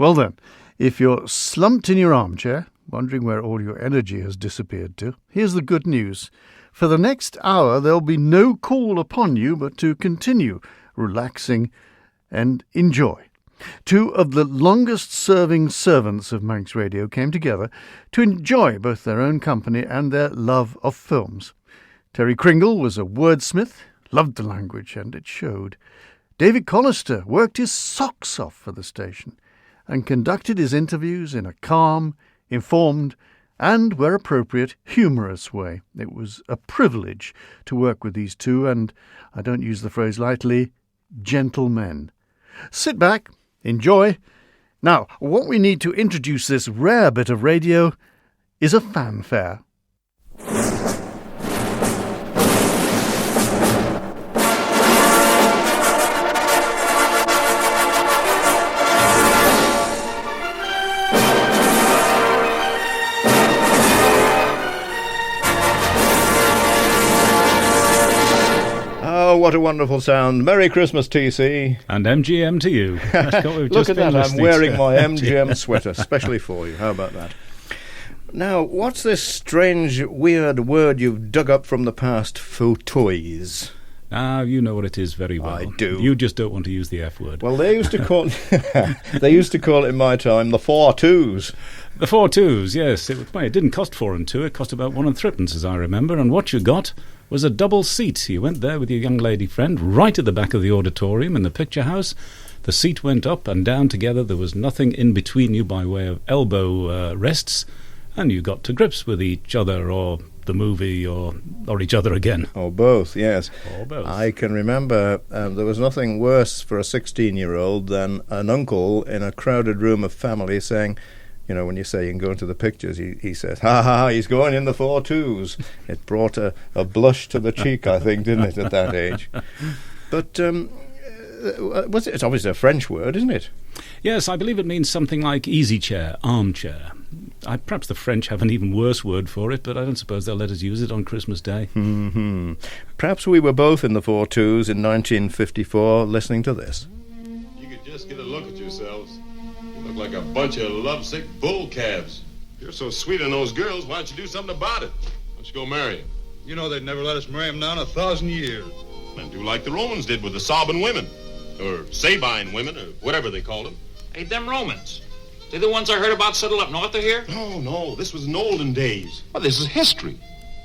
Well then, if you're slumped in your armchair, wondering where all your energy has disappeared to, here's the good news. For the next hour, there'll be no call upon you but to continue relaxing and enjoy. Two of the longest-serving servants of Manx Radio came together to enjoy both their own company and their love of films. Terry Cringle was a wordsmith, loved the language, and it showed. David Callister worked his socks off for the station and conducted his interviews in a calm, informed, and, where appropriate, humorous way. It was a privilege to work with these two, and, I don't use the phrase lightly, gentlemen. Sit back, enjoy. Now, what we need to introduce this rare bit of radio is a fanfare. What a wonderful sound. Merry Christmas, TC. And MGM to you. Look at that, I'm wearing my MGM sweater, especially for you. How about that? Now, what's this strange, weird word you've dug up from the past, fauteuils? Ah, you know what it is very well. I do. You just don't want to use the F word. Well, they used to call it in my time the fauteuils. The fauteuils, yes. It didn't cost 4 and 2. It cost about 1 and 3pence, as I remember. And what you got was a double seat. You went there with your young lady friend right at the back of the auditorium in the picture house. The seat went up and down together. There was nothing in between you by way of elbow rests. And you got to grips with each other or the movie or each other again. Or both, yes. Or both. I can remember there was nothing worse for a 16-year-old than an uncle in a crowded room of family saying, you know, when you say you can go into the pictures, he says, ha ha, he's going in the 4-2s. It brought a blush to the cheek, I think, didn't it, at that age? But it's obviously a French word, isn't it? Yes, I believe it means something like easy chair, armchair. Perhaps the French have an even worse word for it, but I don't suppose they'll let us use it on Christmas Day. Mm-hmm. Perhaps we were both in the 4-2s in 1954 listening to this. You could just get a look at yourselves. You look like a bunch of lovesick bull calves. You're so sweet on those girls, why don't you do something about it? Why don't you go marry them? You know they'd never let us marry them now in 1,000 years. And do like the Romans did with the Sabine women. Or Sabine women, or whatever they called them. Hey, them Romans. They're the ones I heard about settled up north of here? No, this was in olden days. Well, this is history.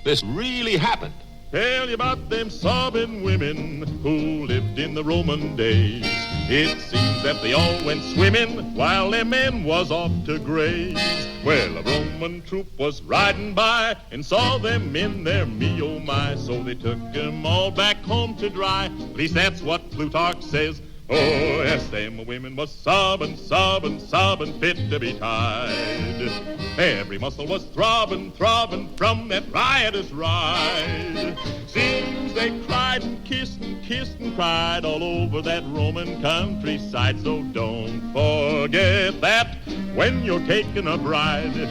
This really happened. Tell you about them Sabine women who lived in the Roman days. It seems that they all went swimming while their men was off to graze. Well, a Roman troop was riding by and saw them in their me oh my. So they took them all back home to dry. At least that's what Plutarch says. Oh, yes, them women was sobbing, fit to be tied. Every muscle was throbbing from that riotous ride. Seems they cried and kissed and cried all over that Roman countryside. So don't forget that when you're taking a bride,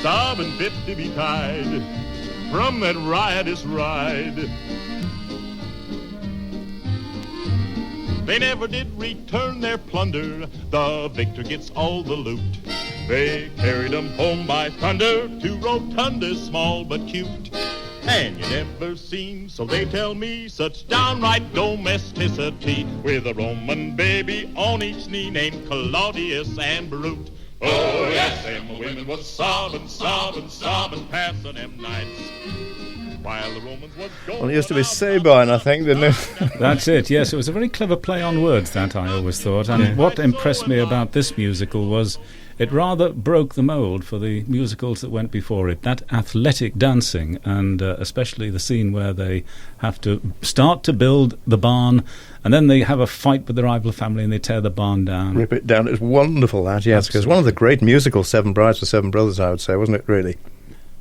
sobbing fit to be tied from that riotous ride. They never did return their plunder. The victor gets all the loot. They carried 'em home by thunder to rotundas small but cute. And you never seen, so they tell me, such downright domesticity with a Roman baby on each knee named Claudius and Brute. Oh, yes, them women was sobbing, passing them nights. While the Romans was going. Well, it used to be Sabine, I think, didn't it? That's it, yes. It was a very clever play on words, that, I always thought. And what impressed me about this musical was it rather broke the mould for the musicals that went before it. That athletic dancing, and especially the scene where they have to start to build the barn, and then they have a fight with the rival family and they tear the barn down. Rip it down. It's wonderful, that, yes, because one of the great musicals, Seven Brides for Seven Brothers, I would say, wasn't it, really?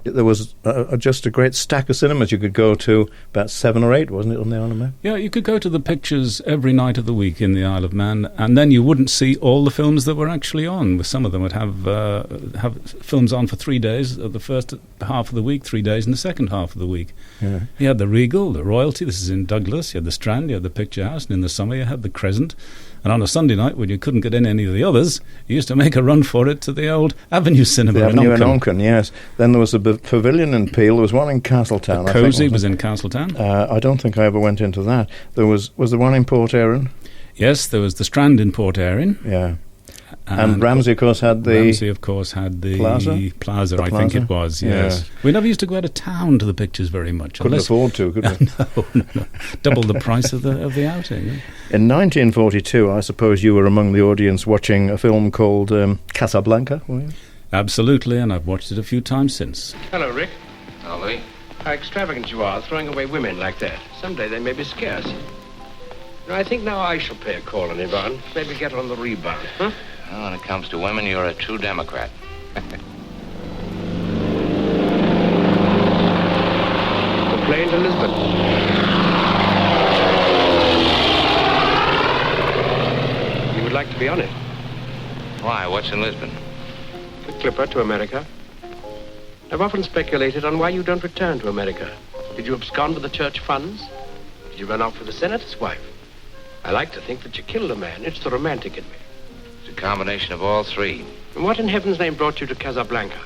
There was just a great stack of cinemas you could go to, about 7 or 8, wasn't it, on the Isle of Man? Yeah, you could go to the pictures every night of the week in the Isle of Man, and then you wouldn't see all the films that were actually on. Some of them would have films on for 3 days, the first half of the week, 3 days in the second half of the week. Yeah. You had the Regal, the Royalty, this is in Douglas, you had the Strand, you had the Picture House, and in the summer you had the Crescent. And on a Sunday night, when you couldn't get in any of the others, you used to make a run for it to the old Avenue Cinema The in Avenue in Oncombe. Oncombe, yes. Then there was a pavilion in Peel. There was one in Castletown. The Cosy was in Castletown. I don't think I ever went into that. There was the one in Port Erin. Yes, there was the Strand in Port Erin. Yeah. And Ramsey, of course, had the Plaza, The I think Plaza? it was, yes. Yeah. We never used to go out of town to the pictures very much. Couldn't afford to, could we? No. Double the price of the outing. In 1942, I suppose you were among the audience watching a film called Casablanca, were you? Absolutely, and I've watched it a few times since. Hello, Rick. Hello, Lee. How extravagant you are, throwing away women like that. Someday they may be scarce. No, I think now I shall pay a call on Yvonne. Maybe get her on the rebound, huh? Well, when it comes to women, you're a true Democrat. The plane to Lisbon. You would like to be on it? Why? What's in Lisbon? The Clipper to America. I've often speculated on why you don't return to America. Did you abscond with the church funds? Did you run off with the senator's wife? I like to think that you killed a man. It's the romantic in me. It's a combination of all three. And what in heaven's name brought you to Casablanca?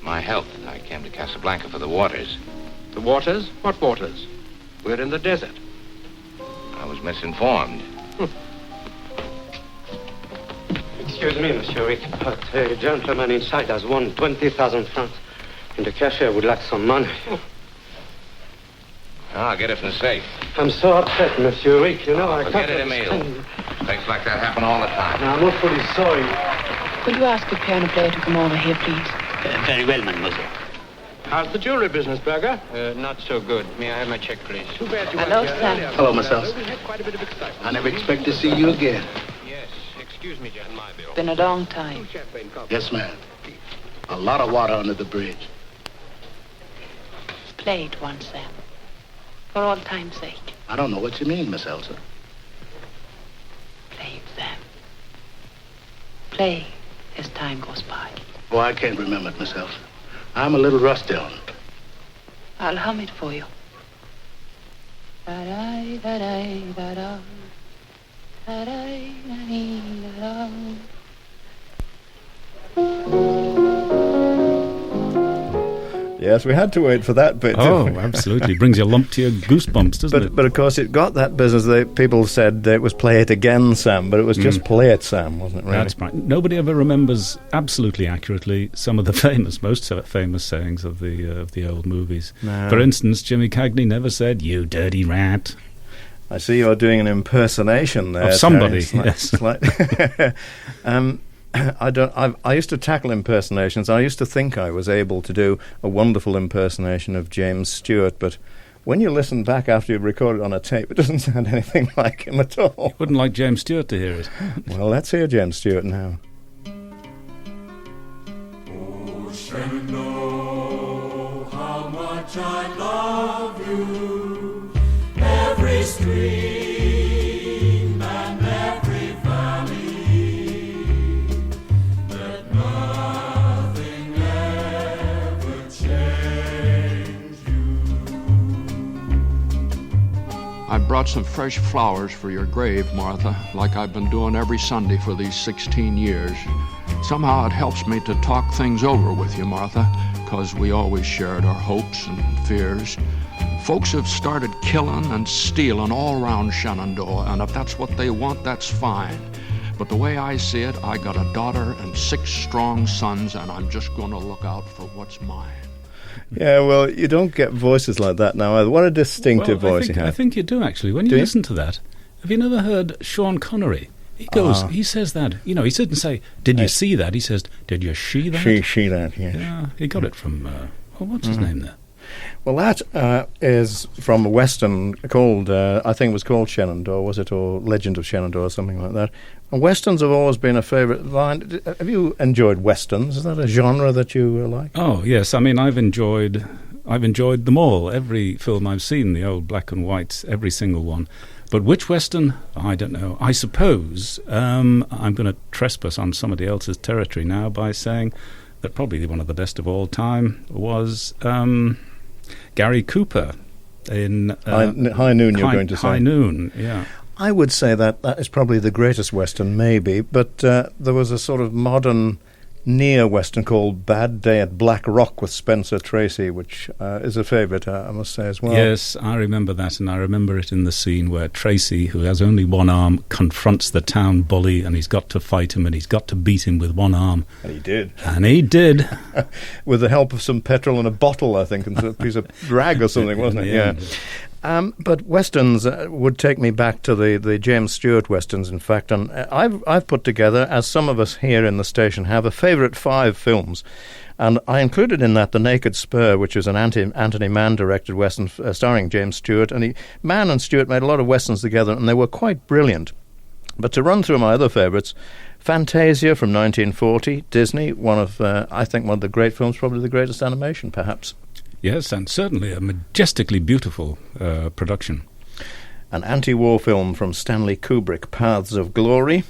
My health. I came to Casablanca for the waters. The waters? What waters? We're in the desert. I was misinformed. Excuse me, Monsieur Rick, but a gentleman inside has won 20,000 francs. And the cashier would like some money. I'll get it from the safe. I'm so upset, Monsieur Rick. You know, I Forget can't it, Emile. understand. Things like that happen all the time. I'm awfully sorry. Could you ask the piano player to come over here, please? Very well, mademoiselle. How's the jewelry business, Berger? Not so good. May I have my check, please? Too bad you Hello, weren't here Sam. earlier. Hello, Miss Elsa. We had quite a bit of excitement. I never expect to see you again. Yes. Excuse me, John. My bill. Been a long time. Champagne coffee. Yes, ma'am. A lot of water under the bridge. Play it once, Sam. For all time's sake. I don't know what you mean, Miss Elsa. Play it, Sam. Play as time goes by. Oh, I can't remember it, Miss Elsa. I'm a little rusty on it. I'll hum it for you. Da-da, da-da, da-da. Da-da, da-da, da-da. Yes, we had to wait for that bit. Oh, didn't we? absolutely. Brings you a lump to your goosebumps, doesn't it? But of course, it got that business. People said it was "Play It Again, Sam," but it was just "Play It, Sam," wasn't it? Really? That's right. Nobody ever remembers absolutely accurately some of the most famous sayings of the old movies. No. For instance, Jimmy Cagney never said, "You dirty rat." I see you're doing an impersonation there Of somebody, Terry. It's like- I used to tackle impersonations. I used to think I was able to do a wonderful impersonation of James Stewart, but when you listen back after you've recorded on a tape, it doesn't sound anything like him at all. Wouldn't like James Stewart to hear it. Well, let's hear James Stewart now. Oh, Shenandoah, how much I love you. Every stream and every valley, let nothing ever change you. I brought some fresh flowers for your grave, Martha, like I've been doing every Sunday for these 16 years. Somehow it helps me to talk things over with you, Martha, because we always shared our hopes and fears. Folks have started killing and stealing all around Shenandoah, and if that's what they want, that's fine. But the way I see it, I got a daughter and 6 strong sons, and I'm just going to look out for what's mine. Yeah, well, you don't get voices like that now either. What a distinctive voice you have. I think you do, actually. When you listen to that, have you never heard Sean Connery? He goes, he says that, he doesn't say, did you see that? He says, did you see that? She that, yes. Yeah, he got it from, what's his name there? Well, that is from a Western called, I think it was called Shenandoah, was it? Or Legend of Shenandoah, or something like that. And Westerns have always been a favourite line. Have you enjoyed Westerns? Is that a genre that you like? Oh, yes. I mean, I've enjoyed them all. Every film I've seen, the old black and whites, every single one. But which Western? I don't know. I suppose I'm going to trespass on somebody else's territory now by saying that probably one of the best of all time was Gary Cooper in High Noon, you're going to say. High Noon, yeah. I would say that is probably the greatest Western, maybe, but there was a sort of modern near-Western called Bad Day at Black Rock with Spencer Tracy, which is a favourite, I must say, as well. Yes, I remember that, and I remember it in the scene where Tracy, who has only one arm, confronts the town bully, and he's got to fight him, and he's got to beat him with one arm. And he did. And he did. With the help of some petrol and a bottle, I think, and a piece of rag or something, wasn't it? Yeah. But Westerns would take me back to the James Stewart Westerns, in fact, and I've put together, as some of us here in the station have, a favourite 5 films, and I included in that The Naked Spur, which is an Anthony Mann-directed Western starring James Stewart, and Mann and Stewart made a lot of Westerns together, and they were quite brilliant. But to run through my other favourites, Fantasia from 1940, Disney, I think one of the great films, probably the greatest animation, perhaps. Yes, and certainly a majestically beautiful production. An anti-war film from Stanley Kubrick, Paths of Glory.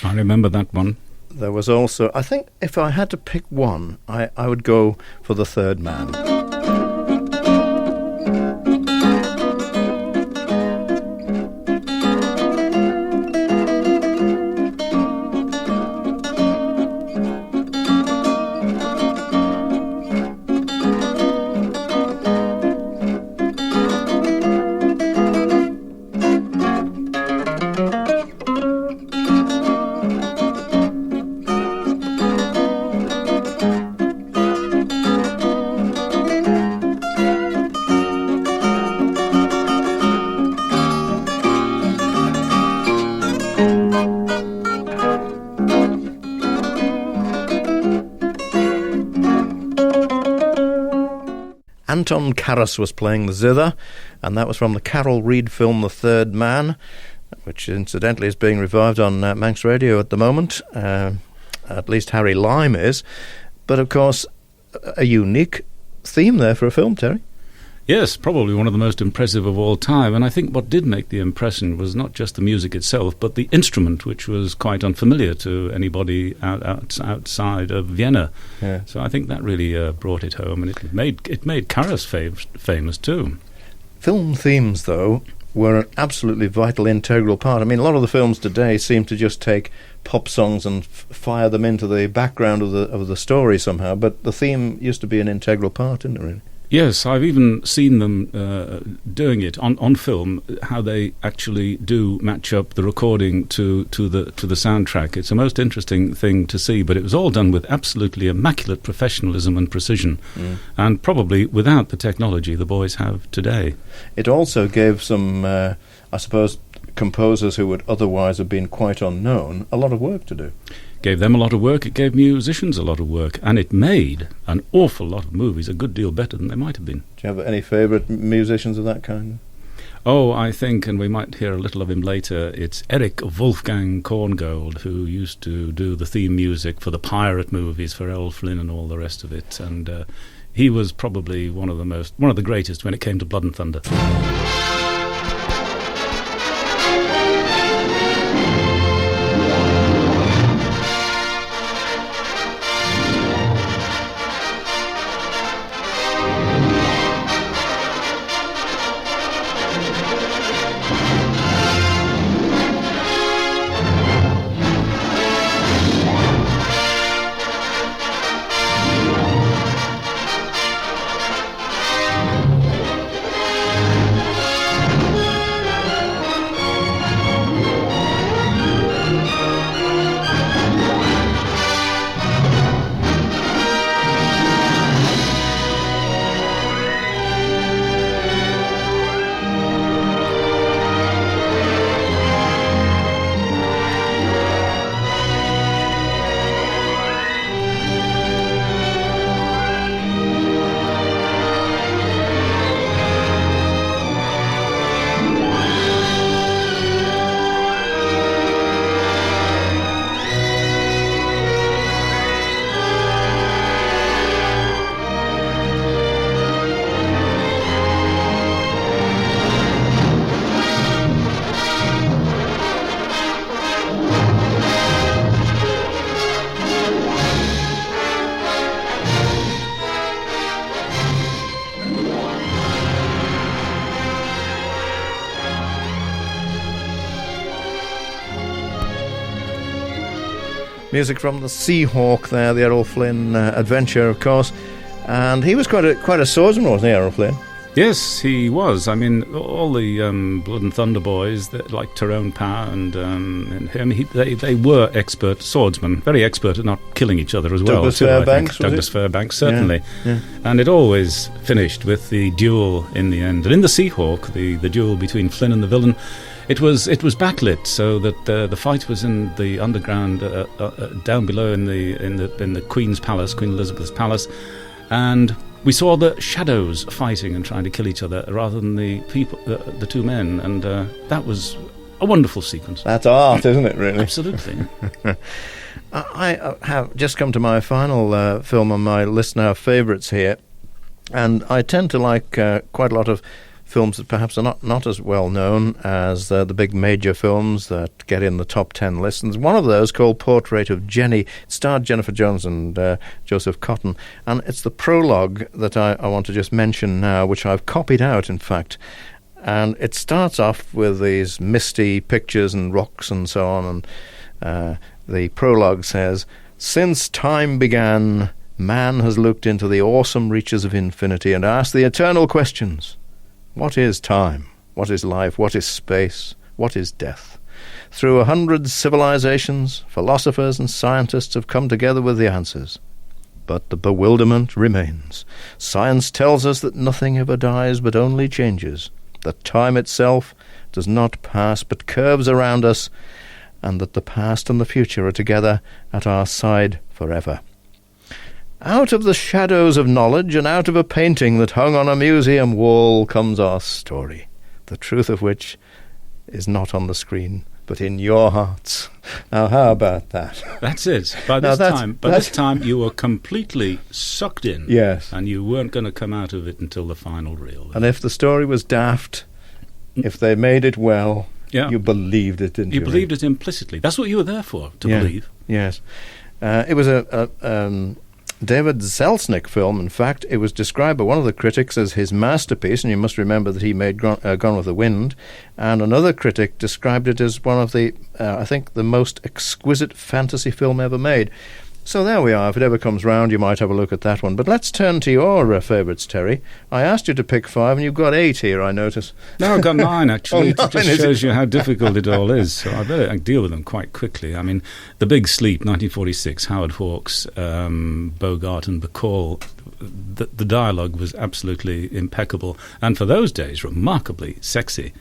I remember that one. There was also, I think if I had to pick one, I would go for The Third Man. Anton Karas was playing the zither, and that was from the Carol Reed film The Third Man, which incidentally is being revived on Manx Radio at the moment. At least Harry Lime is. But of course, a unique theme there for a film, Terry. Yes, probably one of the most impressive of all time, and I think what did make the impression was not just the music itself, but the instrument, which was quite unfamiliar to anybody outside of Vienna. Yeah. So I think that really brought it home, and it made Karas famous too. Film themes, though, were an absolutely vital, integral part. I mean, a lot of the films today seem to just take pop songs and fire them into the background of the story somehow, but the theme used to be an integral part, didn't it, really? Yes, I've even seen them doing it on film. How they actually do match up the recording to the soundtrack. It's a most interesting thing to see. But it was all done with absolutely immaculate professionalism and precision, and probably without the technology the boys have today. It also gave some, I suppose, composers who would otherwise have been quite unknown a lot of work to do. Gave them a lot of work, it gave musicians a lot of work, and it made an awful lot of movies a good deal better than they might have been. Do you have any favourite musicians of that kind? Oh, I think, and we might hear a little of him later, it's Eric Wolfgang Korngold, who used to do the theme music for the pirate movies, for Errol Flynn and all the rest of it, and he was probably one of the greatest when it came to Blood and Thunder. Music from the Seahawk there, the Errol Flynn adventure, of course. And he was quite a swordsman, wasn't he, Errol Flynn? Yes, he was. I mean, all the Blood and Thunder boys, like Tyrone Power and him, they were expert swordsmen, very expert at not killing each other as well. Douglas too, Fairbanks, Douglas Fairbanks, certainly. Yeah. And it always finished with the duel in the end. And in the Seahawk, the duel between Flynn and the villain, it was backlit, so that the fight was in the underground, down below in the Queen's Palace, Queen Elizabeth's palace, and we saw the shadows fighting and trying to kill each other rather than the people, the two men, and that was a wonderful sequence. That's art, isn't it, really? Absolutely. I have just come to my final film on my list now of favourites here, and I tend to like quite a lot of films that perhaps are not as well known as the big major films that get in the top 10 lists. And one of those, called Portrait of Jenny, it starred Jennifer Jones and Joseph Cotton, and it's the prologue that I want to just mention now, which I've copied out, in fact. And it starts off with these misty pictures and rocks and so on, and the prologue says, "Since time began, man has looked into the awesome reaches of infinity and asked the eternal questions. What is time? What is life? What is space? What is death? Through 100 civilizations, philosophers and scientists have come together with the answers. But the bewilderment remains. Science tells us that nothing ever dies but only changes, that time itself does not pass but curves around us, and that the past and the future are together at our side forever. Out of the shadows of knowledge and out of a painting that hung on a museum wall comes our story, the truth of which is not on the screen, but in your hearts." Now, how about that? That's it. By this time, you were completely sucked in. Yes. And you weren't going to come out of it until the final reel. And if the story was daft, if they made it well, you believed it, didn't you? You believed it implicitly. That's what you were there for, to believe. Yes. It was a David Selznick film. In fact, it was described by one of the critics as his masterpiece, and you must remember that he made Gone with the Wind, and another critic described it as one of the, I think, the most exquisite fantasy film ever made. So there we are. If it ever comes round, you might have a look at that one. But let's turn to your favourites, Terry. I asked you to pick 5, and you've got 8 here, I notice. No, I've got 9, actually. Oh, 9, it just shows you how difficult it all is. So I better deal with them quite quickly. I mean, The Big Sleep, 1946, Howard Hawks, Bogart and Bacall. The dialogue was absolutely impeccable, and for those days, remarkably sexy.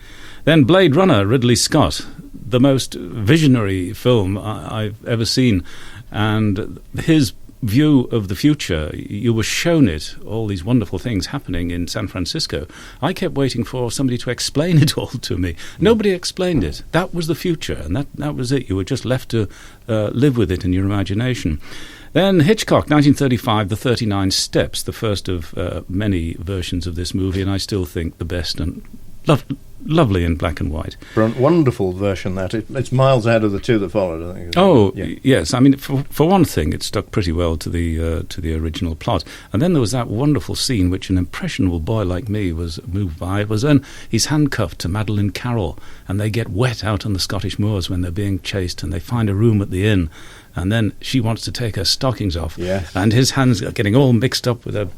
Then Blade Runner, Ridley Scott, the most visionary film I've ever seen. And his view of the future, you were shown it, all these wonderful things happening in San Francisco. I kept waiting for somebody to explain it all to me. Nobody explained it. That was the future, and that was it. You were just left to live with it in your imagination. Then Hitchcock, 1935, The 39 Steps, the first of many versions of this movie, and I still think the best and lovely in black and white. Wonderful version, that. It's miles ahead of the two that followed, I think. Oh, yes. I mean, for one thing, it stuck pretty well to the original plot. And then there was that wonderful scene which an impressionable boy like me was moved by. It was when he's handcuffed to Madeleine Carroll, and they get wet out on the Scottish moors when they're being chased, and they find a room at the inn. And then she wants to take her stockings off. Yes. And his hands are getting all mixed up with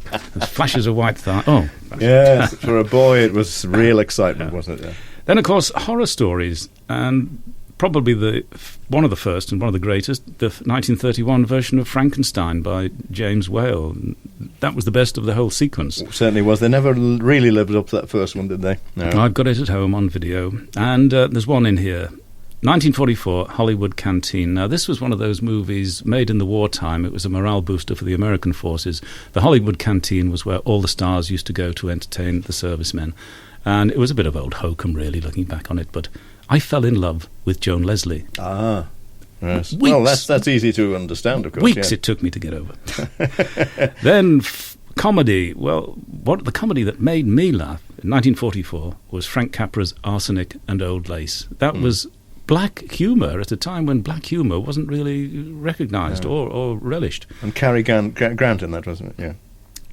flashes of white thigh. Oh. Yes, for a boy it was real excitement, wasn't it? Yeah. Then, of course, horror stories. And probably one of the first and one of the greatest, the 1931 version of Frankenstein by James Whale. That was the best of the whole sequence. It certainly was. They never really lived up to that first one, did they? No. I've got it at home on video. And there's one in here. 1944, Hollywood Canteen. Now, this was one of those movies made in the wartime. It was a morale booster for the American forces. The Hollywood Canteen was where all the stars used to go to entertain the servicemen. And it was a bit of old hokum, really, looking back on it. But I fell in love with Joan Leslie. Ah, yes. Well, that's easy to understand, of course. Weeks it took me to get over. Then comedy. Well, the comedy that made me laugh in 1944 was Frank Capra's Arsenic and Old Lace. That was black humour at a time when black humour wasn't really recognised or relished. And Cary Grant in that, wasn't it? Yeah.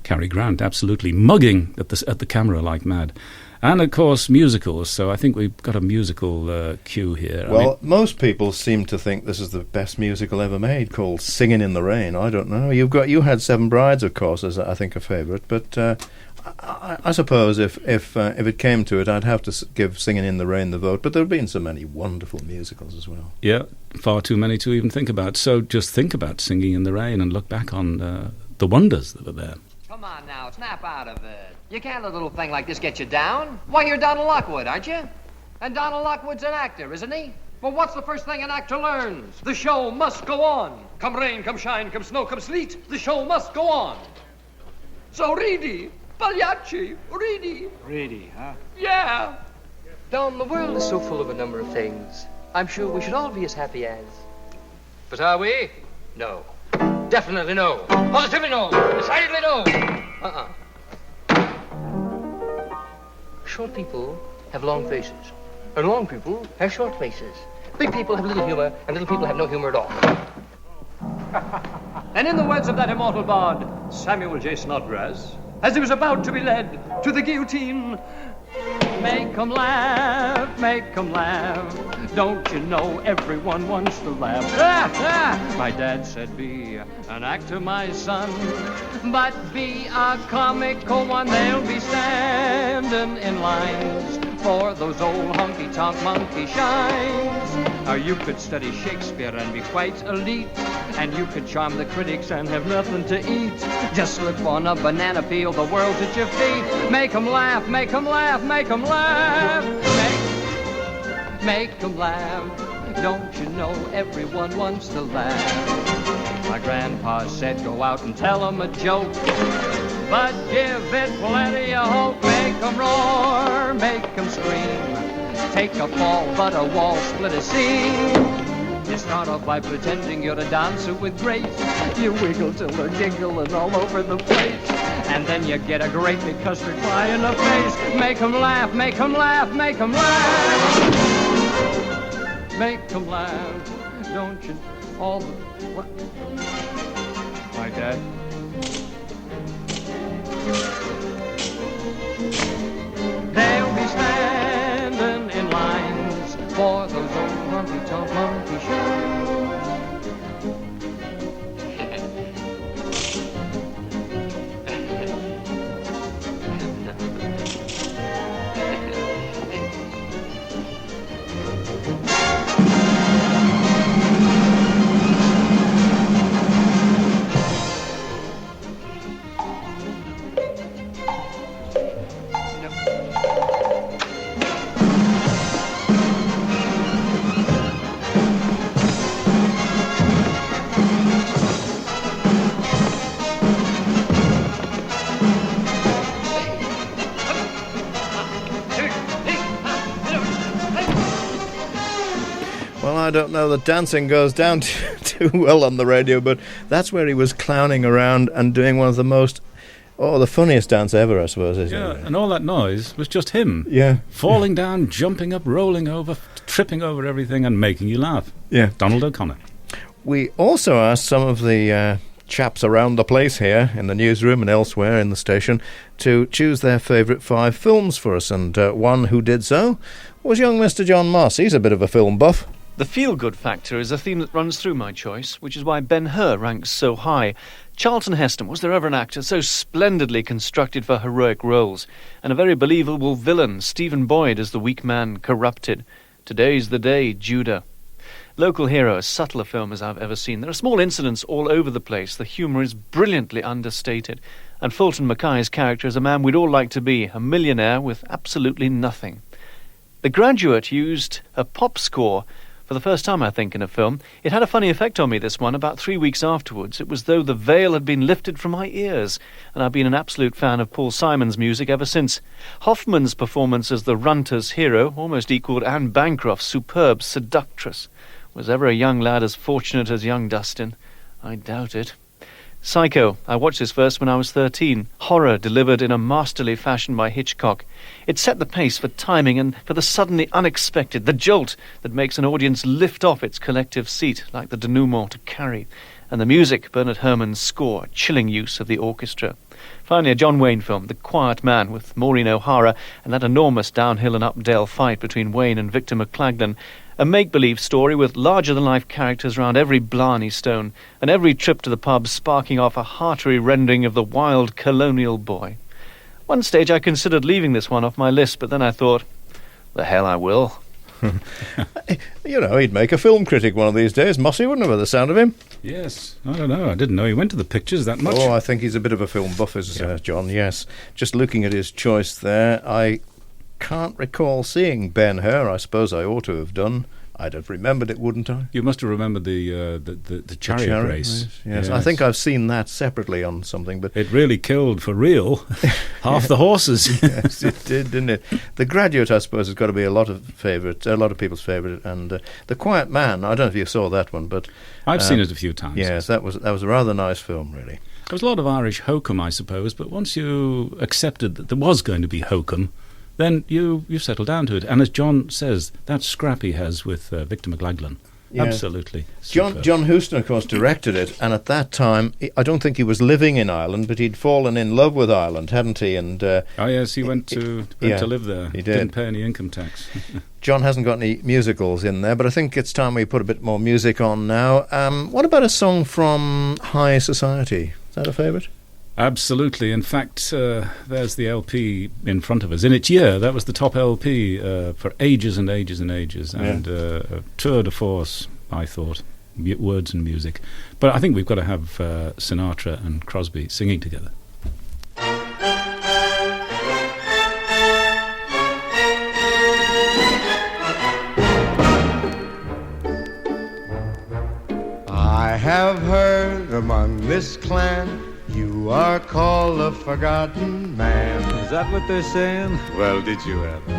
Cary Grant, absolutely. Mugging at the camera like mad. And, of course, musicals. So I think we've got a musical cue here. Well, most people seem to think this is the best musical ever made, called Singing in the Rain. I don't know. You had Seven Brides, of course, as I think a favourite, but I suppose if it came to it, I'd have to give Singing in the Rain the vote. But there have been so many wonderful musicals as well. Yeah, far too many to even think about. So just think about Singing in the Rain and look back on the wonders that were there. Come on now, snap out of it. You can't let a little thing like this get you down. Why, you're Donald Lockwood, aren't you? And Donald Lockwood's an actor, isn't he? Well, what's the first thing an actor learns? The show must go on. Come rain, come shine, come snow, come sleet, the show must go on. So Reedy, Pagliacci, Reedy. Reedy, huh? Yeah. Don, the world is so full of a number of things. I'm sure we should all be as happy as. But are we? No. Definitely no. Positively no. Decidedly no. Short people have long faces, and long people have short faces. Big people have little humor, and little people have no humor at all. And in the words of that immortal bard, Samuel J. Snodgrass, as he was about to be led to the guillotine, make 'em laugh, make 'em laugh. Don't you know everyone wants to laugh? My dad said, be an actor, my son, but be a comical one. They'll be standing in lines for those old honky-tonk monkey shines. Or you could study Shakespeare and be quite elite, and you could charm the critics and have nothing to eat. Just slip on a banana peel, the world's at your feet. Make 'em laugh, make 'em laugh, make 'em laugh. Make 'em laugh. Don't you know everyone wants to laugh? My grandpa said go out and tell 'em a joke, but give it plenty of hope. Make 'em roar, make 'em scream. Take a fall, but a wall, split a seam. You start off by pretending you're a dancer with grace. You wiggle till they're giggling all over the place. And then you get a great big custard pie in the face. Make 'em laugh, make 'em laugh, make 'em laugh. Make 'em laugh. Don't you all the... What? My dad. They'll be standing in lines for those old honky-tonk monkey shows. I don't know that dancing goes down too well on the radio, but that's where he was clowning around and doing one of the the funniest dance ever, I suppose. Yeah, and all that noise was just him. Yeah. Falling down, jumping up, rolling over, tripping over everything and making you laugh. Yeah. Donald O'Connor. We also asked some of the chaps around the place here, in the newsroom and elsewhere in the station, to choose their favourite 5 films for us, and one who did so was young Mr. John Moss. He's a bit of a film buff. The feel-good factor is a theme that runs through my choice, which is why Ben-Hur ranks so high. Charlton Heston, was there ever an actor so splendidly constructed for heroic roles? And a very believable villain, Stephen Boyd as the weak man corrupted. Today's the day, Judah. Local Hero, as subtle a film as I've ever seen. There are small incidents all over the place. The humour is brilliantly understated. And Fulton Mackay's character is a man we'd all like to be, a millionaire with absolutely nothing. The Graduate used a pop score for the first time, I think, in a film. It had a funny effect on me, this one. About 3 weeks afterwards, it was though the veil had been lifted from my ears, and I've been an absolute fan of Paul Simon's music ever since. Hoffman's performance as the Runter's hero almost equalled Anne Bancroft's superb seductress. Was ever a young lad as fortunate as young Dustin? I doubt it. Psycho. I watched this first when I was 13. Horror delivered in a masterly fashion by Hitchcock. It set the pace for timing and for the suddenly unexpected, the jolt that makes an audience lift off its collective seat like the denouement to Carrie. and the music, Bernard Herrmann's score, chilling use of the orchestra. Finally, a John Wayne film, The Quiet Man, with Maureen O'Hara and that enormous downhill and updale fight between Wayne and Victor McLaglen. A make-believe story with larger-than-life characters round every Blarney Stone, and every trip to the pub sparking off a hearty rendering of the wild colonial boy. One stage I considered leaving this one off my list, but then I thought, the hell I will. You know, he'd make a film critic one of these days. Mossy wouldn't have, by the sound of him. Yes, I don't know. I didn't know he went to the pictures that much. Oh, I think he's a bit of a film buff, John, yes. Just looking at his choice there, I can't recall seeing Ben-Hur. I suppose I ought to have done. I'd have remembered it, wouldn't I? You must have remembered the chariot race. Yes, I think I've seen that separately on something. But it really killed, for real, half the horses. Yes, it did, didn't it? The Graduate, I suppose, has got to be a lot of people's favourite. And The Quiet Man, I don't know if you saw that one, but I've seen it a few times. Yes, that was a rather nice film, really. There was a lot of Irish hokum, I suppose, but once you accepted that there was going to be hokum, then you settle down to it. And as John says, that scrap he has with Victor McLaglen, absolutely superb. John Huston, of course, directed it, and at that time, I don't think he was living in Ireland, but he'd fallen in love with Ireland, hadn't he? And oh yes, he went to live there. He didn't pay any income tax. John hasn't got any musicals in there, but I think it's time we put a bit more music on now. What about a song from High Society? Is that a favourite? Absolutely. In fact, there's the LP in front of us. In its year, that was the top LP for ages and ages and ages, and a tour de force, I thought, words and music. But I think we've got to have Sinatra and Crosby singing together. I have heard among this clan you are called the Forgotten Man. Is that what they're saying? Well, did you ever?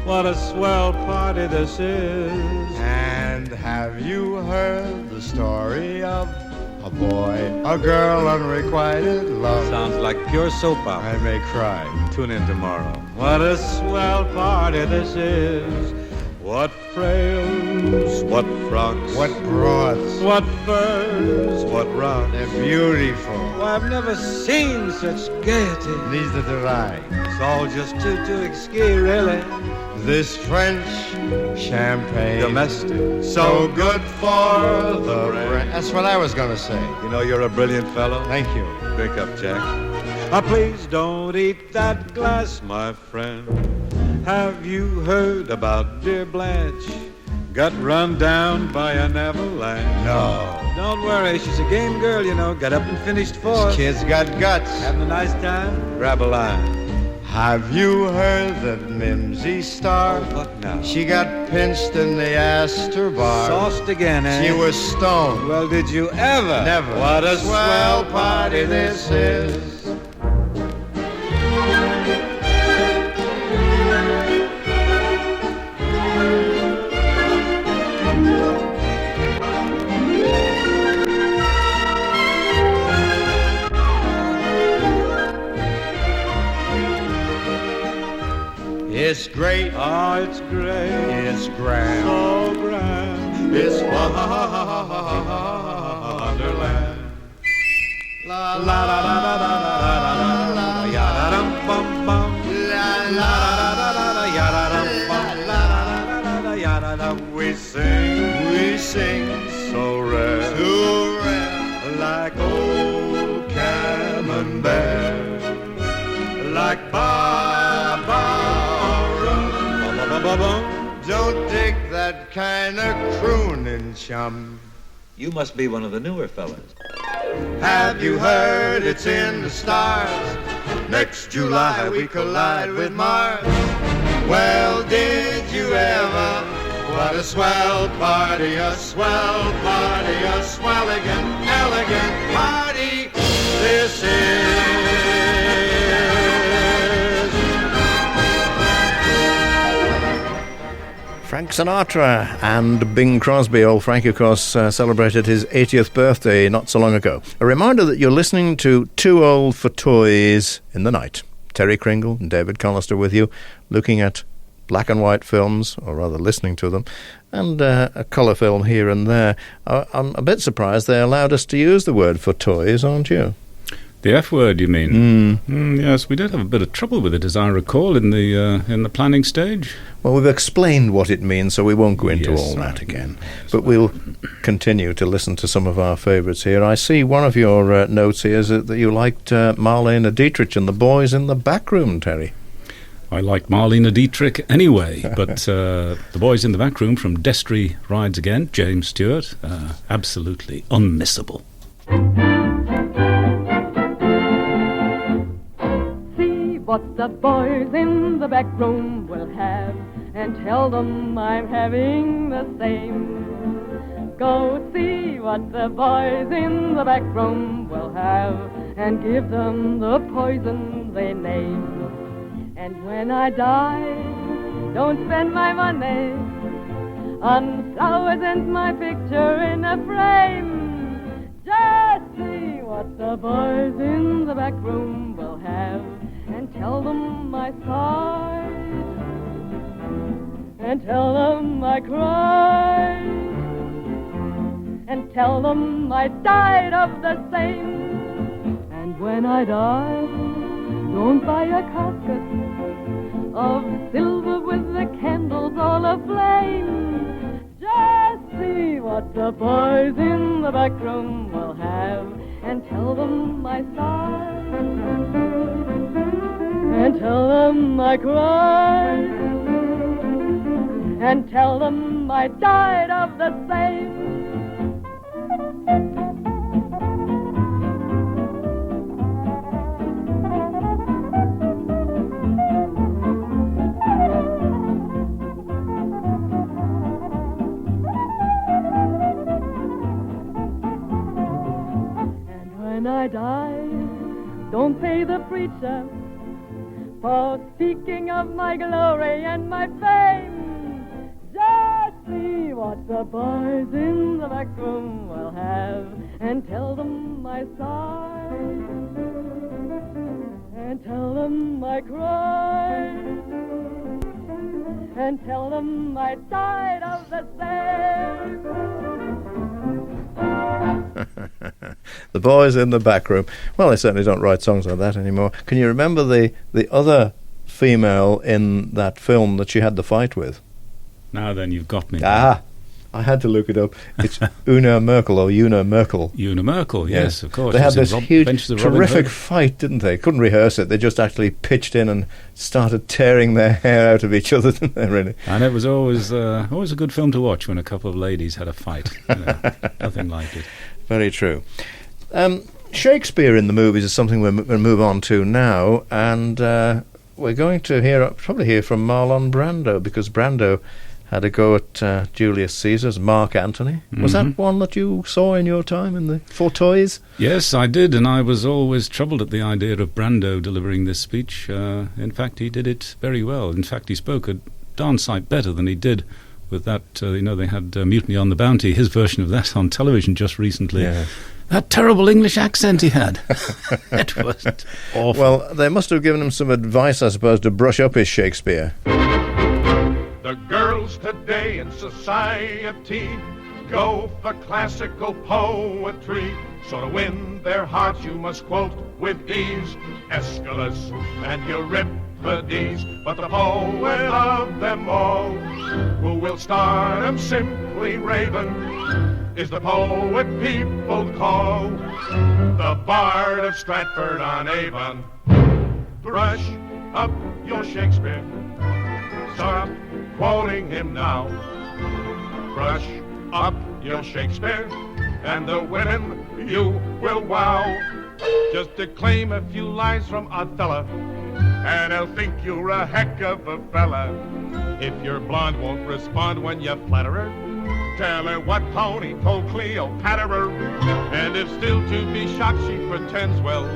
What a swell party this is. And have you heard the story of a boy, a girl, unrequited love? Sounds like pure soap opera. I may cry. Tune in tomorrow. What a swell party this is. What frails, what frocks, what broads, what furs, what rocks. They're beautiful. Why, I've never seen such gaiety. Neither did I. It's all just too exquis, really. This French champagne, domestic, so good for the brain. That's what I was going to say. You know, you're a brilliant fellow. Thank you. Drink up, Jack. Please don't eat that glass, my friend. Have you heard about dear Blanche? Got run down by an avalanche. No. Don't worry, she's a game girl, you know. Got up and finished fourth. This kid's got guts. Having a nice time? Grab a line. Have you heard that Mimsy Star? What now? She got pinched in the Astor bar. Sauced again, eh? She was stoned. Well, did you ever? Never. What a swell party this is. It's great. Oh, it's great. It's grand. So grand. It's Wonderland. La la la la la la la ya dum bum bum. la la la ya dum. We sing so rare, like old camembert, like Don't dig that kind of crooning, chum. You must be one of the newer fellas. Have you heard it's in the stars? Next July we collide with Mars. Well, did you ever? What a swell party, a swell party, a swelligan, elegant party this is. Frank Sinatra and Bing Crosby. Old Frank, of course, celebrated his 80th birthday not so long ago. A reminder that you're listening to Two Old Fauteuils in the Night. Terry Cringle and David Callister with you, looking at black and white films, or rather listening to them, and a colour film here and there. I'm a bit surprised they allowed us to use the word fauteuils, aren't you? The F word, you mean? Yes, we did have a bit of trouble with it, as I recall, in the planning stage. Well, we've explained what it means, so we won't go into all that again. But we'll continue to listen to some of our favourites here. I see one of your notes here is that you liked Marlene Dietrich and the Boys in the Back Room, Terry. I like Marlene Dietrich anyway, but the Boys in the Back Room from Destry Rides Again, James Stewart, absolutely unmissable. What the boys in the back room will have, and tell them I'm having the same. Go see what the boys in the back room will have, and give them the poison they name. And when I die, don't spend my money on flowers and my picture in a frame. Just see what the boys in the back room will have, and tell them I sighed, and tell them I cried, and tell them I died of the same. And when I die, don't buy a casket of silver with the candles all aflame. Just see what the boys in the back room will have, and tell them I sighed, and tell them I cried, and tell them I died of the same. And when I die, don't pay the preacher for speaking of my glory and my fame. Just see what the boys in the back room will have, and tell them I sighed, and tell them I cried, and tell them I died of the same. The Boys in the Back Room. Well, they certainly don't write songs like that anymore. Can you remember the other female in that film that she had the fight with? Now then, you've got me. I had to look it up. It's Una Merkel, or Una Merkel. Una Merkel, yes, of course. They had this huge, terrific fight, didn't they? Couldn't rehearse it. They just actually pitched in and started tearing their hair out of each other, didn't they, really? And it was always a good film to watch when a couple of ladies had a fight. Nothing like it. Very true. Shakespeare in the movies is something we're going to move on to now, and we're going to probably hear from Marlon Brando, because Brando had a go at Julius Caesar's Mark Antony. Was that one that you saw in your time in the Fauteuils? Yes, I did, and I was always troubled at the idea of Brando delivering this speech. In fact, he did it very well. In fact, he spoke a darn sight better than he did with that, they had Mutiny on the Bounty, his version of that on television just recently. Yeah. That terrible English accent he had. It was awful. Well, they must have given him some advice, I suppose, to brush up his Shakespeare. The girls today in society go for classical poetry. So to win their hearts you must quote with ease Aeschylus and Euripides. But the poet of them all, who will start 'em simply raving, is the poet people call the Bard of Stratford-on-Avon. Brush up your Shakespeare, start quoting him now. Brush up your Shakespeare, and the women you will wow. Just declaim a few lines from Othello, and they'll think you're a heck of a fella. If your blonde won't respond when you flatter her, tell her what pony told Cleopatra. And if still to be shocked she pretends well,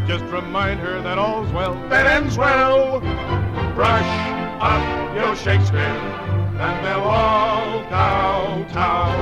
just remind her that all's well that ends well. Brush up your Shakespeare, and they'll all kowtow.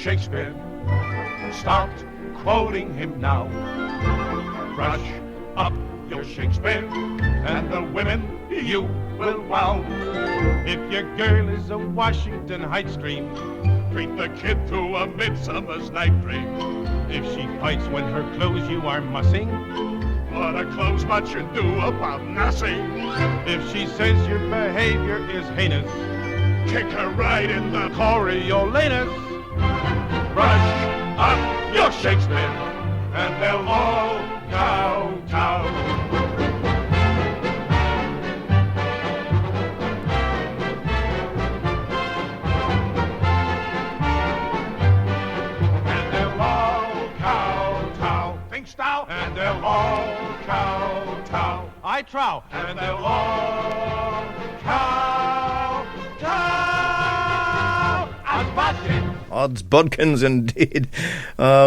Shakespeare. Start quoting him now. Brush up your Shakespeare, and the women you will wow. If your girl is a Washington Heights dream, treat the kid to a Midsummer's Night Dream. If she fights when her clothes you are mussing, what a clothes much should do about nothing. If she says your behavior is heinous, kick her right in the Coriolanus. Brush up your Shakespeare, and they'll all kowtow. And they'll all kowtow. Thinkst thou? And they'll all kowtow. I trow. And they'll all kowtow. As Budkin. Odds Bodkins, indeed.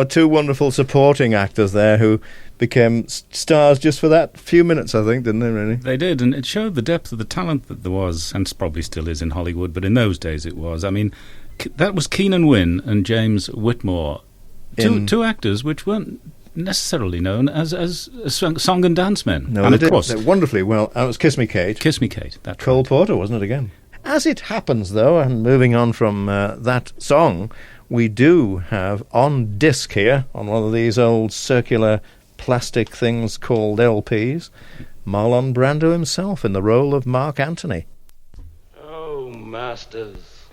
Two wonderful supporting actors there who became stars just for that few minutes, I think, didn't they, really? They did, and it showed the depth of the talent that there was, and probably still is in Hollywood, but in those days it was. I mean, that was Keenan Wynn and James Whitmore, two actors which weren't necessarily known as song and dance men. No, and they of course, did wonderfully well. It was Kiss Me Kate. Kiss Me Kate. That's Cole Porter, wasn't it, again? As it happens, though, and moving on from that song, we do have on disc here, on one of these old circular plastic things called LPs, Marlon Brando himself in the role of Mark Antony. Oh, masters,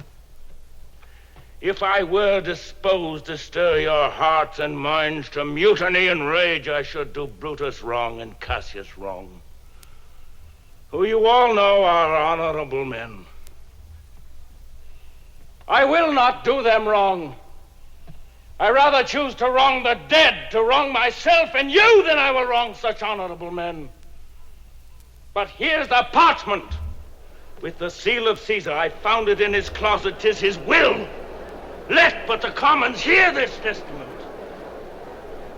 if I were disposed to stir your hearts and minds to mutiny and rage, I should do Brutus wrong and Cassius wrong, who you all know are honorable men. I will not do them wrong. I rather choose to wrong the dead, to wrong myself and you, than I will wrong such honorable men. But here's the parchment with the seal of Caesar. I found it in his closet. 'Tis his will. Let but the commons hear this testament,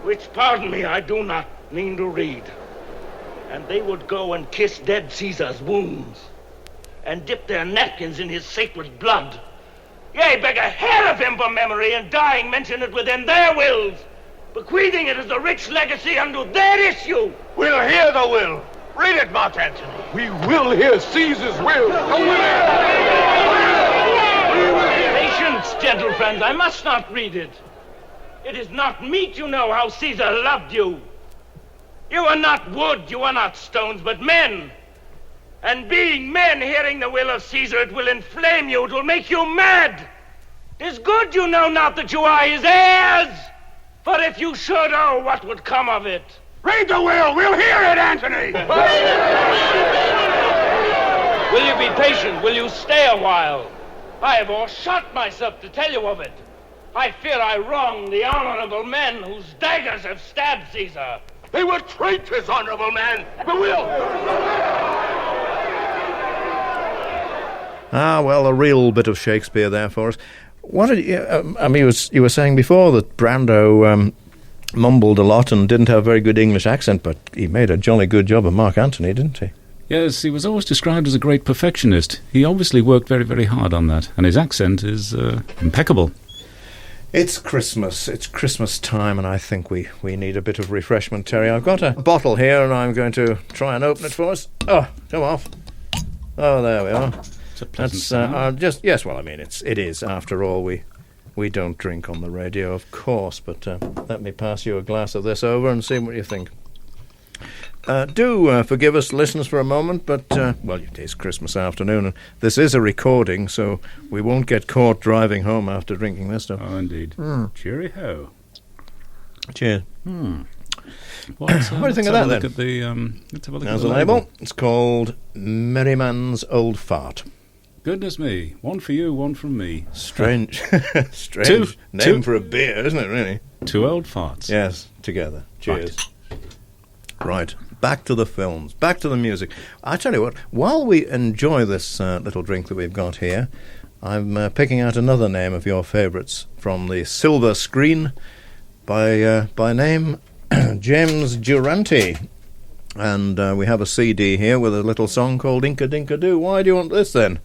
which, pardon me, I do not mean to read. And they would go and kiss dead Caesar's wounds and dip their napkins in his sacred blood. Yea, beg a hair of him for memory, and dying mention it within their wills, bequeathing it as a rich legacy unto their issue. We'll hear the will. Read it, Mark Antony. We will hear Caesar's will. Patience, gentle friends, I must not read it. It is not meet, you know, how Caesar loved you. You are not wood, you are not stones, but men. And being men, hearing the will of Caesar, it will inflame you, it will make you mad. 'Tis good you know not that you are his heirs, for if you should, oh, what would come of it? Read the will, we'll hear it, Antony. Will you be patient? Will you stay a while? I have o'ershot myself to tell you of it. I fear I wrong the honorable men whose daggers have stabbed Caesar. They were traitors, honorable man. But we'll... Ah, well, a real bit of Shakespeare there for us. What did you, I mean, you were saying before that Brando mumbled a lot and didn't have a very good English accent, but he made a jolly good job of Mark Antony, didn't he? Yes, he was always described as a great perfectionist. He obviously worked very, very hard on that, and his accent is impeccable. It's Christmas time, and I think we need a bit of refreshment, Terry. I've got a bottle here, and I'm going to try and open it for us. Oh, come off. Oh, there we are. It's a pleasant sound. Yes, well, I mean, it is. After all, we don't drink on the radio, of course, but let me pass you a glass of this over and see what you think. Do forgive us, listeners, for a moment, but, well, it is Christmas afternoon, and this is a recording, so we won't get caught driving home after drinking this stuff. Oh, indeed. Cheery-ho. Cheers. What do you think of that, then? Let's have a look There's at the the label. It's called Merryman's Old Fart. Goodness me. One for you, one from me. Strange. Strange name for a beer, isn't it, really? Two old farts. Yes, together. Cheers. Right. Back to the films. Back to the music. I tell you what, while we enjoy this little drink that we've got here, I'm picking out another name of your favourites from the silver screen by name James Durante. And we have a CD here with a little song called Inka Dinka Doo. Why do you want this, then?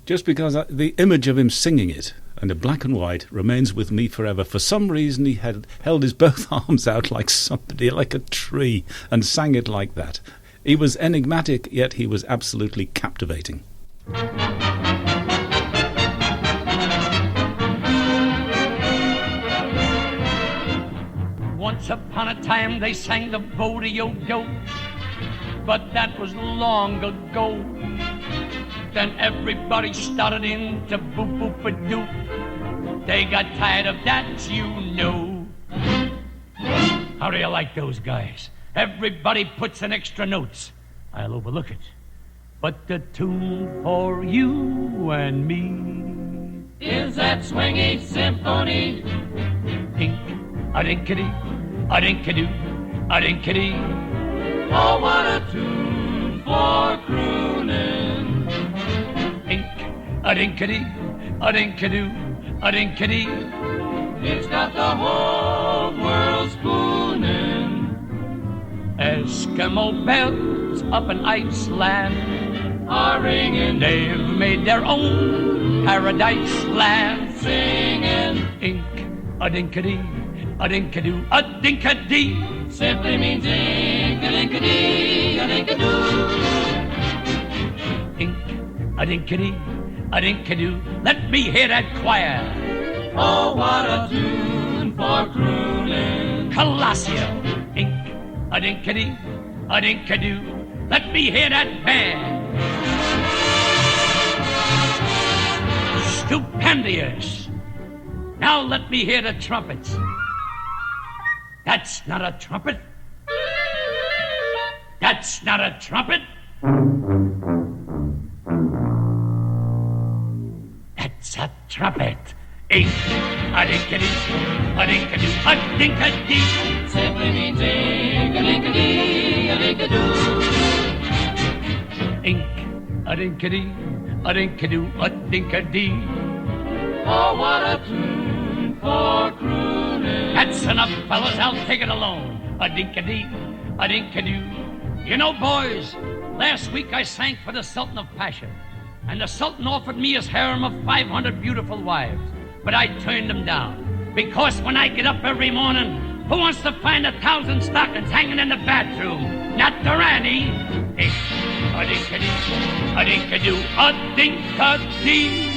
Just because the image of him singing it, and in black and white, remains with me forever. For some reason, he had held his both arms out like somebody, like a tree, and sang it like that. He was enigmatic, yet he was absolutely captivating. Once upon a time they sang the Bodie-O-Do, but that was long ago. Then everybody started into boop-boop-a-doop. They got tired of that, you know. How do you like those guys? Everybody puts in extra notes. I'll overlook it. But the tune for you and me is that swingy symphony. A-dinkity, a-dinkadoo, a-dinkity. Oh, what a tune for crooning. A-dinkity, a-dinkadoo, a-dinkity. It's got the whole world spooning. Eskimo bells up in Iceland are ringing. They've made their own paradise land, singing. A-dinkity, a-dinkadoo, a-dinkadee. Simply means ink-a-dinkadee, a-dinkadoo. A-dinkadee, a-dinkadoo. Let me hear that choir. Oh, what a tune for crooning. Callister, a-dinkadee, a-dinkadoo. Let me hear that band. Stupendious. Now let me hear the trumpets. That's not a trumpet. That's not a trumpet. That's a trumpet. A-dinkadee, a-dinkadoo, a-dinkadee. Simply means ink-a-dinkadee, a-dinkadoo. A-dinkadee, a-dinkadoo, a-dinkadee. Oh, what a tune for crooning. That's enough, fellas. I'll take it alone. A-dinkadee, a-dinkadoo. You know, boys, last week I sang for the Sultan of Pasha, and the Sultan offered me his harem of 500 beautiful wives, but I turned them down, because when I get up every morning, who wants to find 1,000 stockings hanging in the bathroom? Not the Ranny. A-dinkadee, a-dinkadoo, a-dinkadee.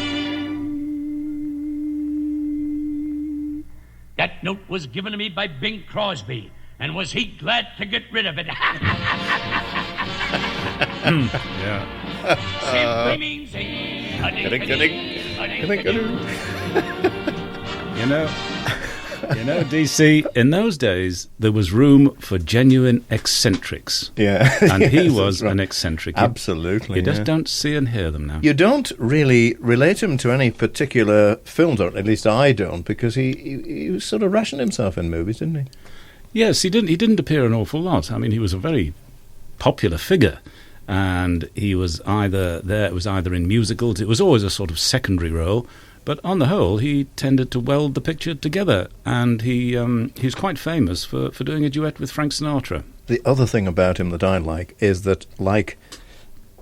That note was given to me by Bing Crosby, and was he glad to get rid of it? Yeah. Simply means You know, DC, in those days, there was room for genuine eccentrics. Yeah. And he Yes, was that's right. an eccentric. Absolutely. You just yeah. don't see and hear them now. You don't really relate him to any particular films, or at least I don't, because he sort of rationed himself in movies, didn't he? Yes, he didn't appear an awful lot. I mean, he was a very popular figure, and he was either in musicals. It was always a sort of secondary role, but on the whole, he tended to weld the picture together, and he's quite famous for doing a duet with Frank Sinatra. The other thing about him that I like is that, like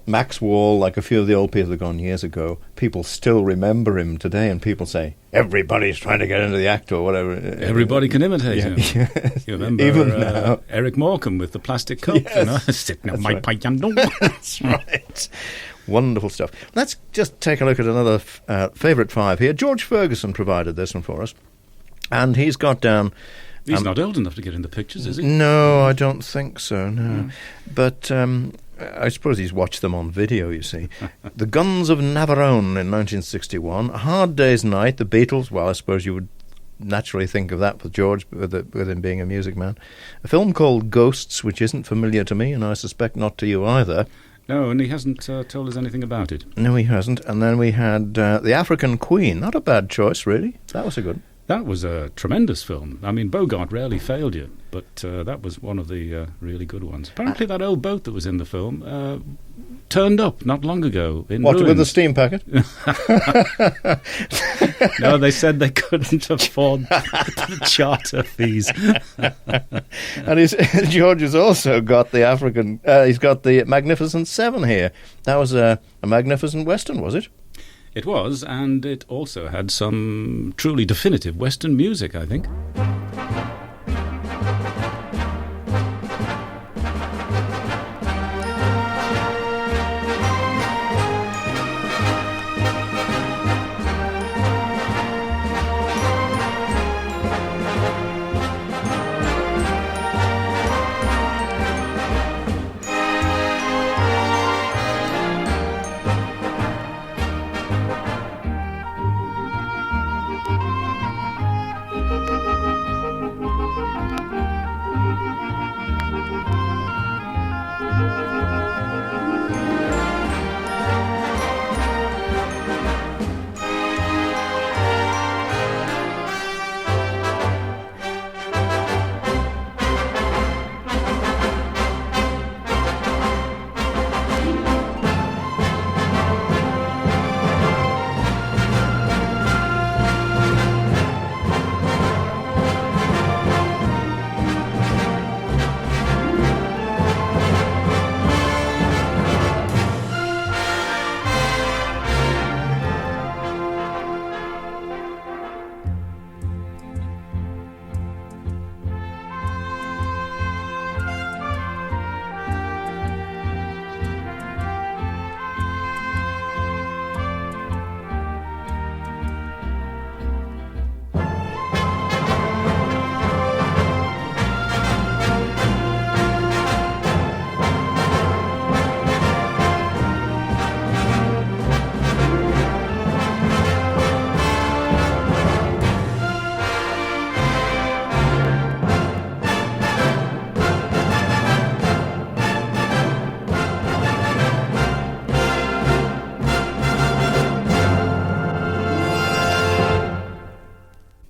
Max Wall, like a few of the old people that gone years ago, people still remember him today, and people say, everybody's trying to get into the act or whatever. Everybody can imitate him. Yes. You remember Even now. Eric Morecambe with the plastic cup, Yes. you know, sitting on my piano. That's right. Wonderful stuff. Let's just take a look at another favourite five here. George Ferguson provided this one for us, and he's got down... He's not old enough to get in the pictures, is he? No, I don't think so, no. But I suppose he's watched them on video, you see. The Guns of Navarone in 1961. A Hard Day's Night, The Beatles. Well, I suppose you would naturally think of that with George, with him being a music man. A film called Ghosts, which isn't familiar to me, and I suspect not to you either. No, and he hasn't told us anything about it. No, he hasn't. And then we had The African Queen. Not a bad choice, really. That was a good one. That was a tremendous film. I mean, Bogart rarely failed you, but that was one of the really good ones. Apparently that old boat that was in the film turned up not long ago in What, ruins. with the steam packet? No, they said they couldn't afford the charter fees. And George has also got the he's got the Magnificent Seven here. That was a Magnificent Western, was it? It was, and it also had some truly definitive Western music, I think.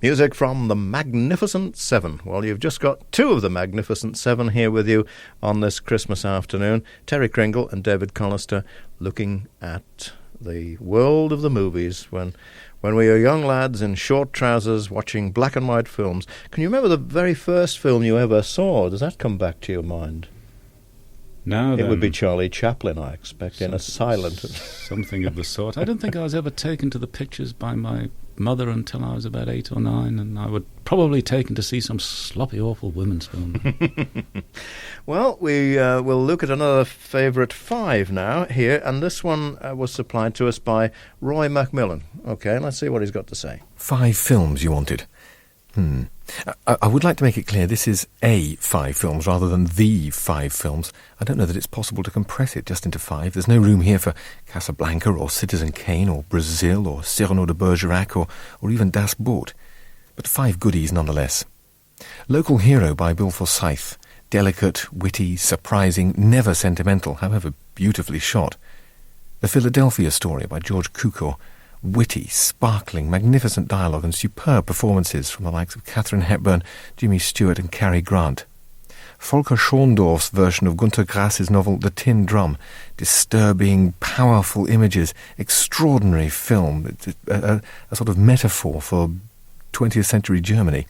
Music from the Magnificent Seven. Well, you've just got two of the Magnificent Seven here with you on this Christmas afternoon. Terry Cringle and David Callister looking at the world of the movies when we were young lads in short trousers watching black and white films. Can you remember the very first film you ever saw? Does that come back to your mind? No, it would be Charlie Chaplin, I expect, in a silent... Something of the sort. I don't think I was ever taken to the pictures by my mother until I was about 8 or 9, and I would probably taken to see some sloppy, awful women's film. Well, we will look at another favourite 5 now here, and this one was supplied to us by Roy Macmillan. OK, let's see what he's got to say. 5 films you wanted. I would like to make it clear this is a 5 films rather than the 5 films. I don't know that it's possible to compress it just into 5. There's no room here for Casablanca or Citizen Kane or Brazil or Cyrano de Bergerac or even Das Boot. But 5 goodies nonetheless. Local Hero by Bill Forsyth. Delicate, witty, surprising, never sentimental, however beautifully shot. The Philadelphia Story by George Cukor. Witty, sparkling, magnificent dialogue and superb performances from the likes of Katharine Hepburn, Jimmy Stewart and Cary Grant. Volker Schondorf's version of Günter Grass's novel The Tin Drum. Disturbing, powerful images, extraordinary film, a sort of metaphor for 20th century Germany.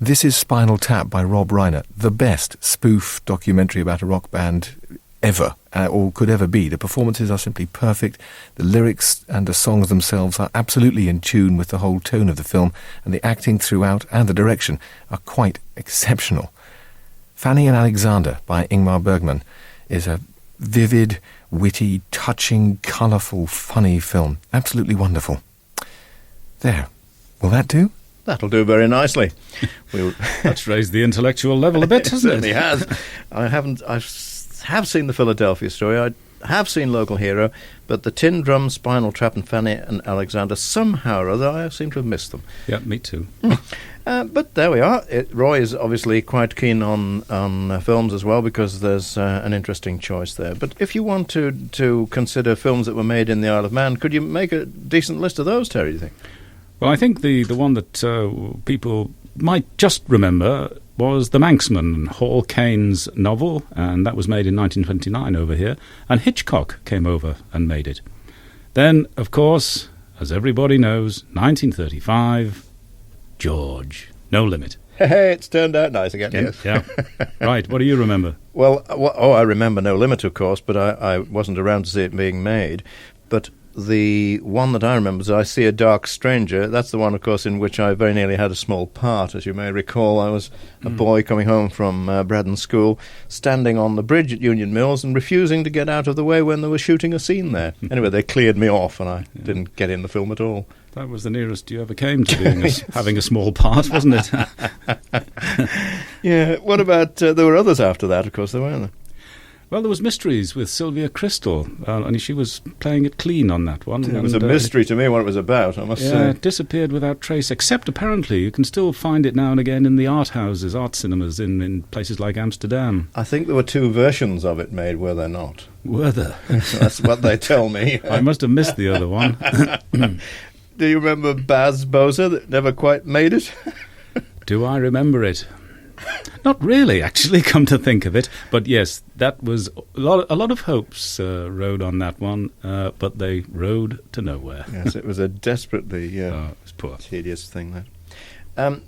This is Spinal Tap by Rob Reiner, the best spoof documentary about a rock band ever, or could ever be. The performances are simply perfect. The lyrics and the songs themselves are absolutely in tune with the whole tone of the film, and the acting throughout and the direction are quite exceptional. Fanny and Alexander by Ingmar Bergman is a vivid, witty, touching, colourful, funny film. Absolutely wonderful. There. Will that do? That'll do very nicely. That's raised the intellectual level a bit, hasn't it? Certainly has. I have seen The Philadelphia Story. I have seen Local Hero, but The Tin Drum, Spinal Tap and Fanny and Alexander, somehow or other, I seem to have missed them. Yeah, me too. But there we are. Roy is obviously quite keen on films as well, because there's an interesting choice there. But if you want to consider films that were made in the Isle of Man, could you make a decent list of those, Terry, do you think? Well, I think the one that people might just remember was The Manxman, Hall Caine's novel, and that was made in 1929 over here, and Hitchcock came over and made it. Then, of course, as everybody knows, 1935, George, No Limit. Hey, it's turned out nice again. Yes. Yeah. Right, what do you remember? Well, I remember No Limit, of course, but I wasn't around to see it being made. But The one that I remember is I See a Dark Stranger. That's the one, of course, in which I very nearly had a small part. As you may recall, I was a boy coming home from Braddon School, standing on the bridge at Union Mills and refusing to get out of the way when they were shooting a scene there. Anyway, they cleared me off and I didn't get in the film at all. That was the nearest you ever came to being having a small part, wasn't it? Yeah, what about, there were others after that, of course, there weren't there? Well, there was Mysteries with Sylvia Crystal, and she was playing it clean on that one. It was a mystery to me what it was about, I must say. It disappeared without trace, except apparently you can still find it now and again in the art houses, art cinemas in places like Amsterdam. I think there were 2 versions of it made, were there not? Were there? That's what they tell me. I must have missed the other one. Do you remember Baz Bozer that never quite made it? Do I remember it? Not really, actually, come to think of it. But yes, that was a lot of hopes rode on that one, but they rode to nowhere. Yes, it was a desperately it was poor. tedious thing, that.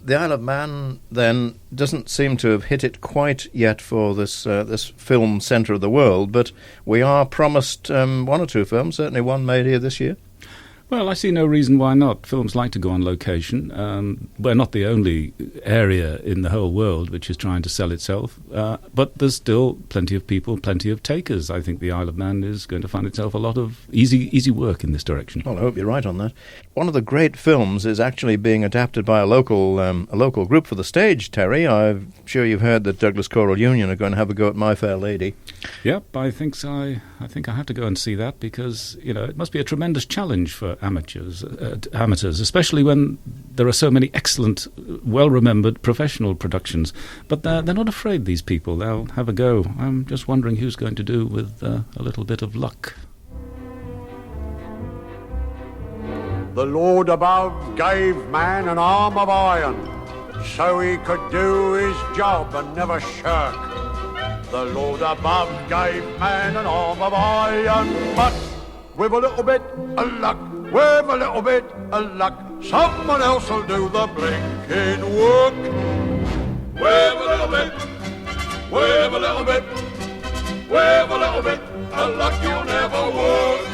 The Isle of Man, then, doesn't seem to have hit it quite yet for this film centre of the world, but we are promised 1 or 2 films, certainly one made here this year. Well, I see no reason why not. Films like to go on location. We're not the only area in the whole world which is trying to sell itself, but there's still plenty of people, plenty of takers. I think the Isle of Man is going to find itself a lot of easy work in this direction. Well, I hope you're right on that. One of the great films is actually being adapted by a local group for the stage, Terry. I'm sure you've heard that Douglas Choral Union are going to have a go at My Fair Lady. Yep, I think I have to go and see that because, it must be a tremendous challenge for amateurs, especially when there are so many excellent, well-remembered professional productions. But they're not afraid, these people. They'll have a go. I'm just wondering who's going to do with a little bit of luck. The Lord above gave man an arm of iron so he could do his job and never shirk. The Lord above gave man an arm of iron, but with a little bit of luck, with a little bit of luck, someone else will do the blinking work. With a little bit, with a little bit, with a little bit of luck, you'll never work.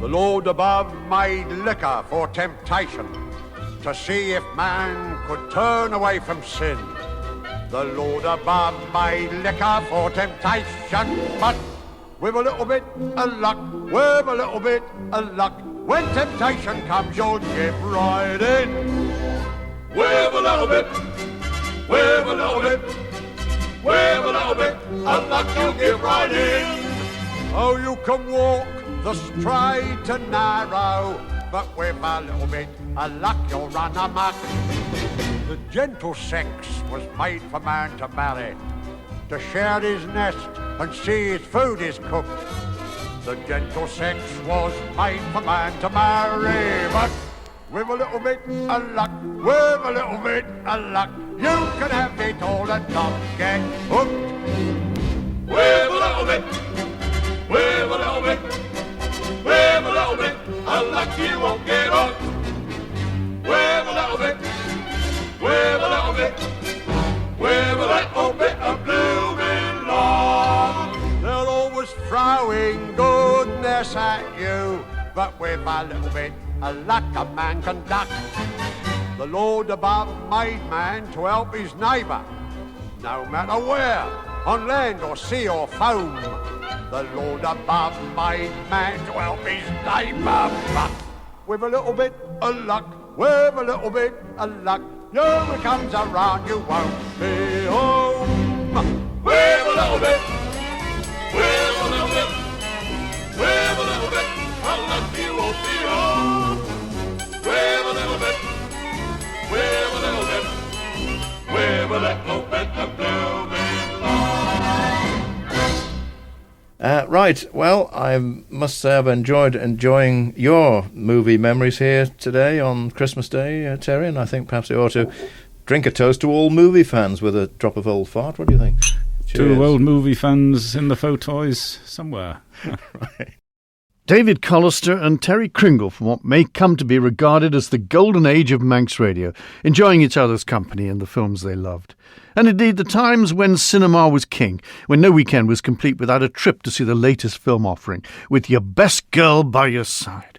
The Lord above made liquor for temptation, to see if man could turn away from sin. The Lord above made liquor for temptation, but with a little bit of luck, with a little bit of luck, when temptation comes, you'll give right in. With a little bit, with a little bit, with a little bit of luck, you'll give right in. Oh, you can walk the straight and narrow, but with a little bit of luck, you'll run amok. The gentle sex was made for man to marry, to share his nest and see his food is cooked. The gentle sex was made for man to marry, but with a little bit of luck, with a little bit of luck, you can have it all and not get hooked. With a little bit, with a little bit, with a little bit of luck, you won't get hooked. With a little bit, with a little bit, with a little bit of blooming love. They're always throwing goodness at you, but with a little bit of luck a man can duck. The Lord above made man to help his neighbour, no matter where, on land or sea or foam. The Lord above made man to help his neighbour, but with a little bit of luck, with a little bit of luck, when it comes around, you won't be home. With a little bit, with a little bit, with a little bit of luck, you won't be home. With a little bit, with a little bit, with a little bit of blooming love. Right, well, I must say I've enjoying your movie memories here today on Christmas Day, Terry, and I think perhaps we ought to drink a toast to all movie fans with a drop of Old Fart. What do you think? Cheers. Two old movie fans in the Fauteuils somewhere. Right. David Callister and Terry Cringle from what may come to be regarded as the golden age of Manx radio, enjoying each other's company in the films they loved. And indeed the times when cinema was king, when no weekend was complete without a trip to see the latest film offering, with your best girl by your side.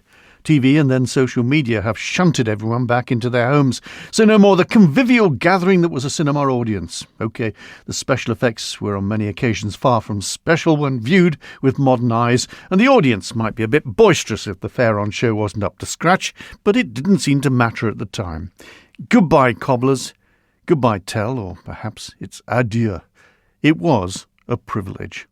TV and then social media have shunted everyone back into their homes, so no more the convivial gathering that was a cinema audience. OK, the special effects were on many occasions far from special when viewed with modern eyes, and the audience might be a bit boisterous if the fare on show wasn't up to scratch, but it didn't seem to matter at the time. Goodbye, cobblers. Goodbye, Tell, or perhaps it's adieu. It was a privilege.